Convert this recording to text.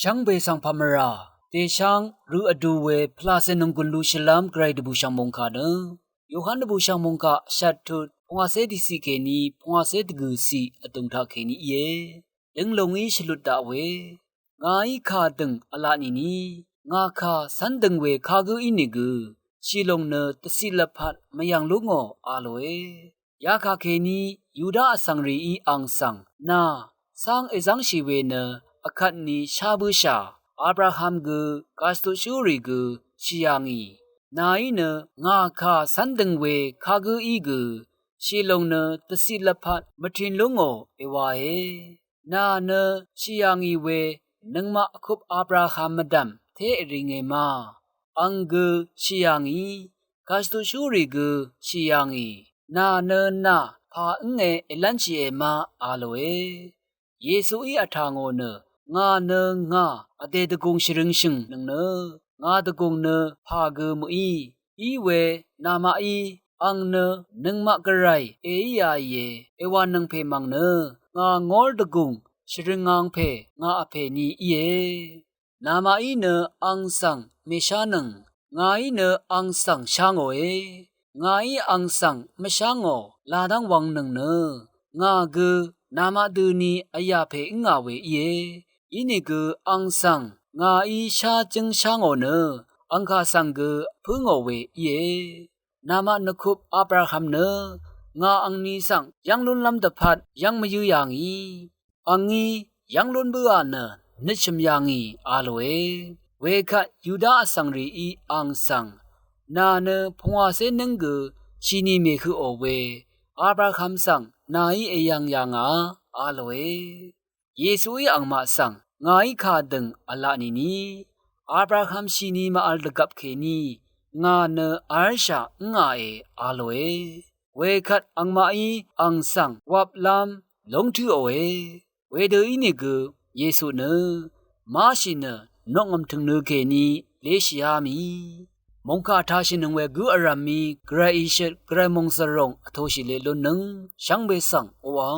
ช่างเบสังพามราเตช่างรู้อดูเวพลาเซนงกุลลูชลามไกรดบูช่างมงคาเนโยฮันดบูช่างมงคาชัดทุดพงอาเซดิสีเกนีพงอาเซตกุสีอตุงทาเกนีเยดึงลงอีฉลุดดาเวงาอีคาดึงอลานีนีงาคาสันดึงเวคากูอินิกูชีลงเนตสิลพัดมายังลุงออาโลเอยาคาเคนียูดาสังรีอีอังสังนาสังเอซังชีเวเนอคัดนีชาบูชาอับราฮัมกูกาสตุชูริกูชิยางีนาอีเนงาคาสันดึงเวคากูอีกูชีลงเนตสิลพัดมาทินลุงอเอวาเอนาเนชิยางีเวนังมาคุบอับราฮัมมดัมเทอริงเอมาอังกูชิยางีกาสตุชูริกูชิยางีนาเนนาพาอึงเอลันชีเอมาอาโลเอเยซูอีอัฐางโอเนงาเนงาอเดตกุงชรึงชิงนังเนงาตกุงเนพาเกมุอีเวนามาอีอังเนนังมะกะไรเอียเยเอวานังเพมังเนงางอลตกุงชรึงงังเพงาอเพนีเยนามาอีเนอังสังเมชานังงาอีเนอังสังชางโอเองาอีอังสังมชางโอลาดังวังนังเนงาเกนามาดูนีอายาเพงาเวเยอินิกอังสังงาอีชาจึงช่างโอเนอังคาสังกพึ่งโอเวเยนามานคุบอับราฮัมเนงาอังนีสังยังลุนลำตะพัดยังมาอยู่อย่างอีอังอียังลุนเบือเนนิชมยังอีอาโลเอเวคะยูดาสังรีอีอังสังนาเนพงวาเซนึงกชีนีเมคือโอเวอับราฮัมสังนาอีเอยังยังอาโลเอเยซูอีอังมาสังงาอีคาดึงอลานีนีอับราฮัมชีนีมาอัลตกับเคนีงาเนอาร์ชางาเออาโลเอเวคัดอังมาอีอังสังวับลามลงทือโอเอเวเดอีนิกเยซูเนมาชิเนนองอมถึงเนเคนีเลชยามีมงคาทาชินงเวกูอารามีกราอิเชตกรามงสรงอโทชิเลลุนึงช่างเบสังโอวา